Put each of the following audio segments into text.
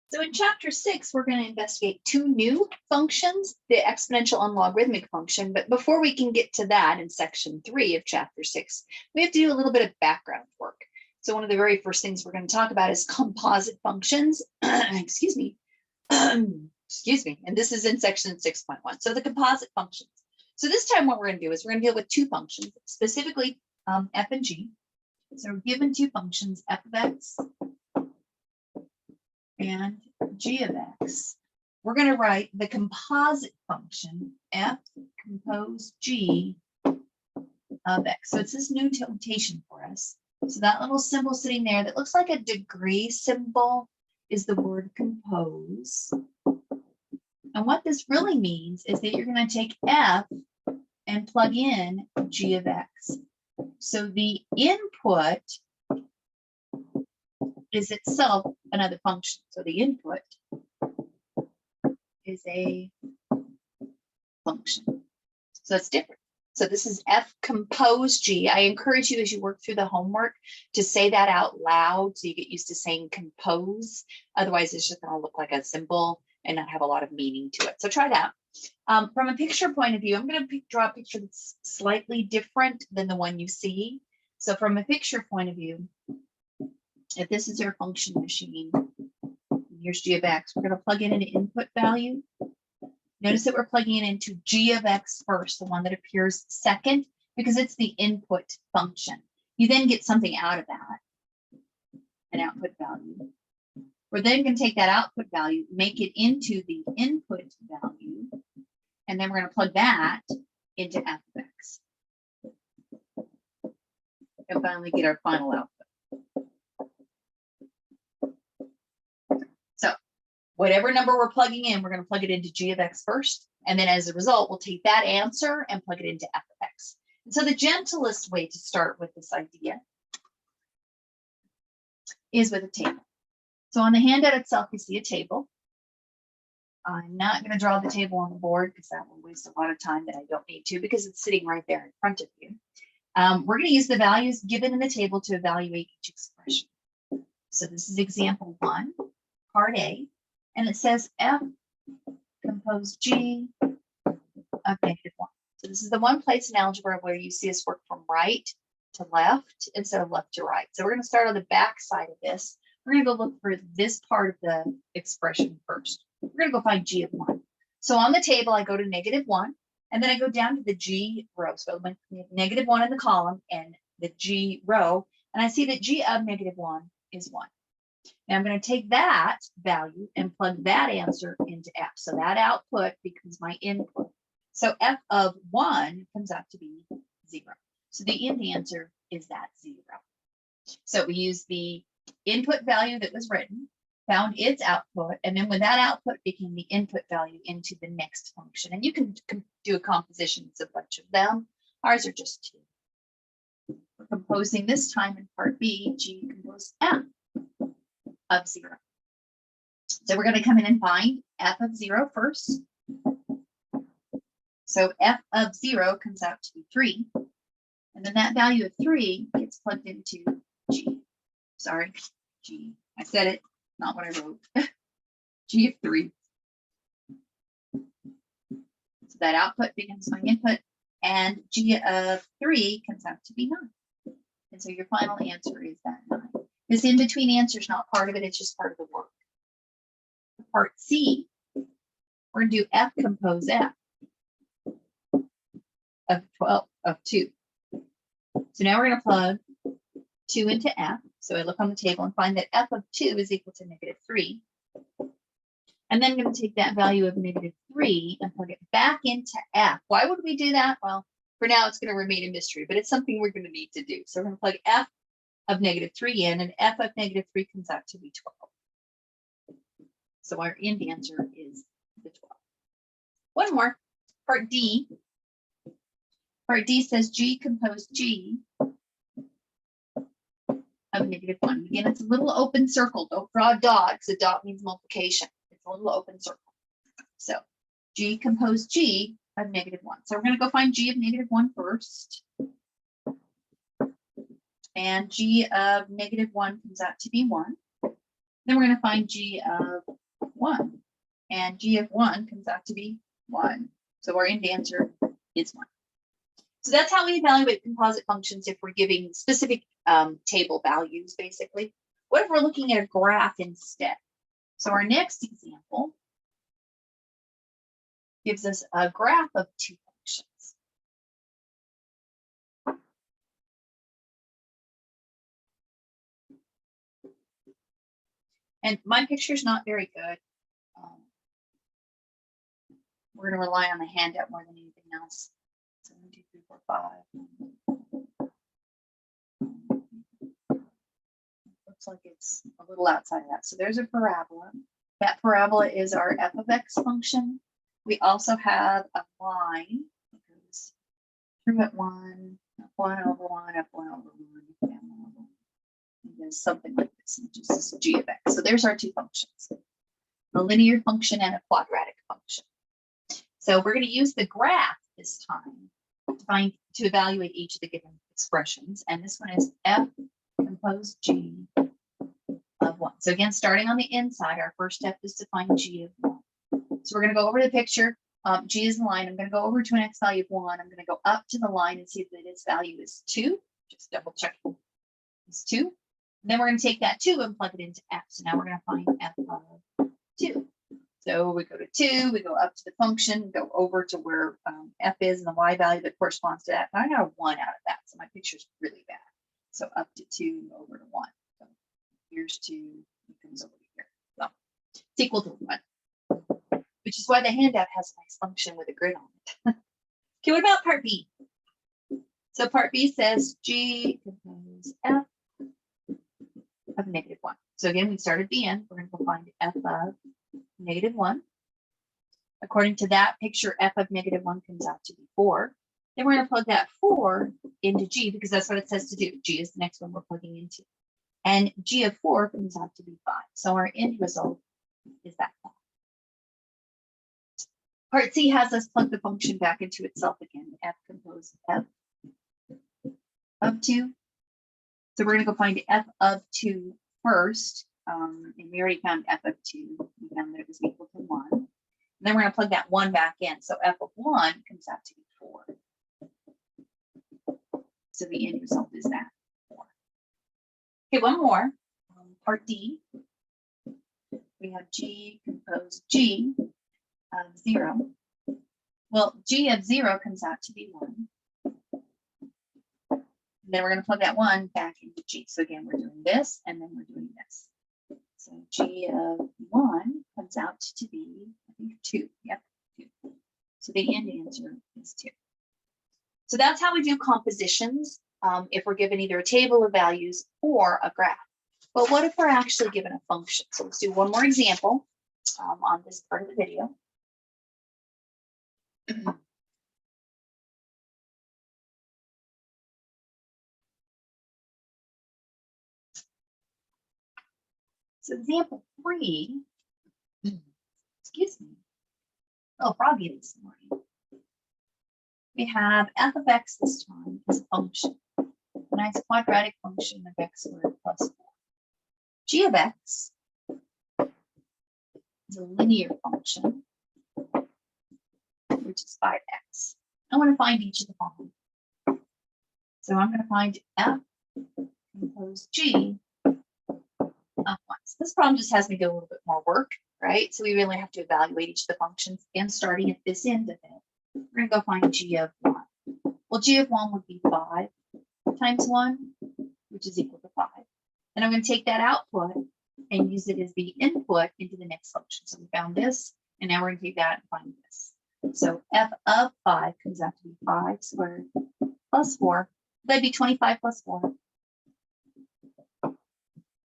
So in chapter 6, we're going to investigate two new functions, the exponential and logarithmic function. But before we can get to that in section 3 of chapter 6, we have to do a little bit of background work. So one of the very first things we're going to talk about is composite functions. Excuse me. Excuse me. And this is in section 6.1. So the composite functions. So this time what we're going to do is we're going to deal with two functions, specifically f and g. So we're given two functions, f of x and g of x. We're going to write the composite function f compose g of x. So it's this new notation for us. So that little symbol sitting there that looks like a degree symbol is the word compose. And what this really means is that you're going to take f and plug in g of x. So the input is itself another function. So the input is a function. So that's different. So this is f compose g. I encourage you as you work through the homework to say that out loud so you get used to saying compose. Otherwise, it's just going to look like a symbol and not have a lot of meaning to it. So try that. From a picture point of view, I'm going to draw a picture that's slightly different than the one you see. So from a picture point of view, if this is our function machine, here's g of x, we're going to plug in an input value. Notice that we're plugging it into g of x first, the one that appears second, because it's the input function. You then get something out of that, an output value. We're then going to take that output value, make it into the input value, and then we're going to plug that into f of x. And finally get our final output. So whatever number we're plugging in, we're going to plug it into g of x first. And then as a result, we'll take that answer and plug it into f of x. And so the gentlest way to start with this idea is with a table. So on the handout itself, you see a table. I'm not going to draw the table on the board because that will waste a lot of time that I don't need to because it's sitting right there in front of you. We're going to use the values given in the table to evaluate each expression. So this is example 1, part A, and it says f compose g of -1. So this is the one place in algebra where you see us work from right to left instead of left to right. So we're going to start on the back side of this. We're going to go look for this part of the expression first. We're going to go find g of 1. So on the table, I go to -1, and then I go down to the g row. So we have -1 in the column and the g row, and I see that g of -1 is 1. Now I'm going to take that value and plug that answer into f. So that output becomes my input. So f of 1 comes out to be 0. So the end answer is that 0. So we use the input value that was written, found its output, and then when that output became the input value into the next function. And you can do a composition, it's a bunch of them. Ours are just 2. We're composing this time in part B, g compose f of 0. So we're going to come in and find f of 0 first. So f of 0 comes out to be 3. And then that value of 3 gets plugged into g. Sorry, g. I said it, not what I wrote. G of 3. So that output becomes my input, and g of 3 comes out to be 9. And so your final answer is that 9. This in between answer is not part of it, it's just part of the work. Part C, we're going to do f compose f of 2. So now we're going to plug 2 into f. So I look on the table and find that f of 2 is equal to -3. And then I'm going to take that value of -3 and plug it back into f. Why would we do that? Well, for now, it's going to remain a mystery, but it's something we're going to need to do. So we're going to plug f of -3 in, and f of -3 comes out to be 12. So our end answer is the 12. One more, part D. Part D says g compose g of -1. Again, it's a little open circle. Don't draw a dot because a dot means multiplication. It's a little open circle. So g compose g of -1. So we're going to go find g of -1 first. And g of -1 comes out to be 1. Then we're going to find g of 1. And G of 1 comes out to be 1. So our end answer is 1. So that's how we evaluate composite functions if we're giving specific table values, basically. What if we're looking at a graph instead? So our next example gives us a graph of two functions. And my picture is not very good. We're going to rely on the handout more than anything else. So 1, 2, 3, 4, 5. Looks like it's a little outside of that. So there's a parabola. That parabola is our f of x function. We also have a line that goes through at 1, f1 over 1, f1 over 1, f1 over 1. And there's something like this, which is g of x. So there's our two functions, a linear function and a quadratic function. So we're going to use the graph this time to evaluate each of the given expressions. And this one is f composed g of 1. So again, starting on the inside, our first step is to find g of 1. So we're going to go over the picture. G is the line. I'm going to go over to an x value of 1. I'm going to go up to the line and see that its value is 2. Just double check. It's 2. And then we're going to take that 2 and plug it into f. So now we're going to find f of 2. So we go to 2, we go up to the function, go over to where f is and the y value that corresponds to that. And I got a 1 out of that, so my picture's really bad. So up to 2, over to 1. So here's 2, it comes over here. So it's equal to 1, which is why the handout has a nice function with a grid on it. Okay, what about part B? So part B says g compose f of -1. So again, we start at the end. We're going to go find f of -1. According to that picture, f of -1 comes out to be 4. Then we're going to plug that 4 into g because that's what it says to do. G is the next one we're plugging into. And g of 4 comes out to be 5. So our end result is that 5. Part C has us plug the function back into itself again. F composed f of 2. So we're going to go find f of 2 first. And we already found f of 2. We found that it was equal to 1. And then we're going to plug that 1 back in. So f of 1 comes out to be 4. So the end result is that 4. Okay, one more. Part D. We have g composed g of 0. Well, g of 0 comes out to be 1. And then we're going to plug that 1 back into g. So again, we're doing this, and then we're doing this. So g of 1 comes out to be, I think, 2. Yep, 2. So the end answer is 2. So that's how we do compositions if we're given either a table of values or a graph. But what if we're actually given a function? So let's do one more example on this part of the video. So example 3, excuse me. Oh, froggy this morning. We have f of x this time is a function, a nice quadratic function of x squared plus 4. G of x is a linear function, which is 5x. I want to find each of the following. So I'm going to find f composed g of 1. So this problem just has me do a little bit more work, right? So we really have to evaluate each of the functions. Again, starting at this end of it, we're going to go find g of 1. Well, g of 1 would be 5 times 1, which is equal to 5. And I'm going to take that output and use it as the input into the next function. So we found this, and now we're going to take that and find this. So f of 5 comes out to be 5 squared plus 4. That'd be 25 plus 4,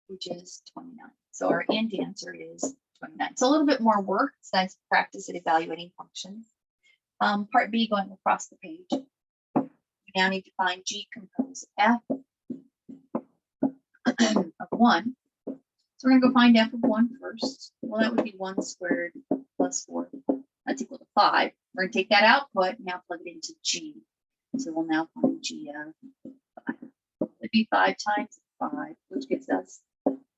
which is 29. So our end answer is 29. It's a little bit more work. It's nice practice at evaluating functions. Part B, going across the page. We now need to find g compose f of 1. So we're going to go find f of 1 first. Well, that would be 1 squared plus 4. That's equal to 5. We're going to take that output and now plug it into g. So we'll now find g of 5. It'd be 5 times 5, which gives us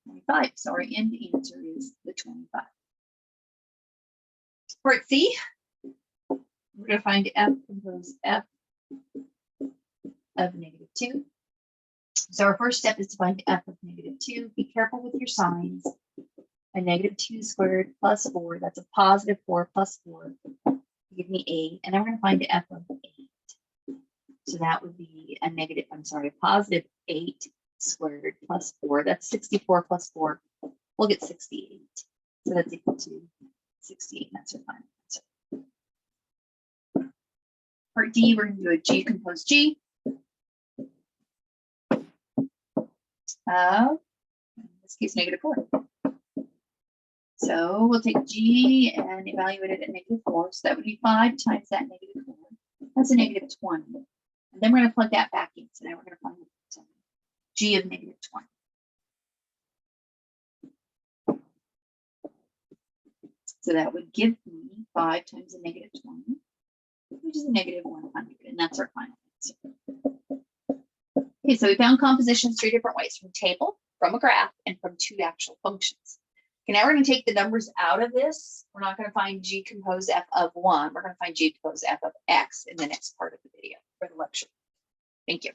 25. So our end answer is the 25. Part C, we're going to find f compose f of -2. So our first step is to find f of -2. Be careful with your signs. A -2 squared plus 4, that's a positive 4 plus 4. Give me 8, and then we're going to find f of 8. So that would be a positive 8 squared plus 4. That's 64 plus 4. We'll get 68. So that's equal to 68. That's our final answer. Part D, we're going to do a G compose G. In this case, -4. So we'll take G and evaluate it at -4. So that would be 5 times that -4. That's a -20. And then we're going to plug that back in. So now we're going to find G of -20. So that would give me 5 times a -20, which is a -100. And that's our final answer. Okay, so we found compositions 3 different ways: from table, from a graph, and from 2 actual functions. Okay, now we're going to take the numbers out of this. We're not going to find G compose f of 1. We're going to find G compose f of x in the next part of the video for the lecture. Thank you.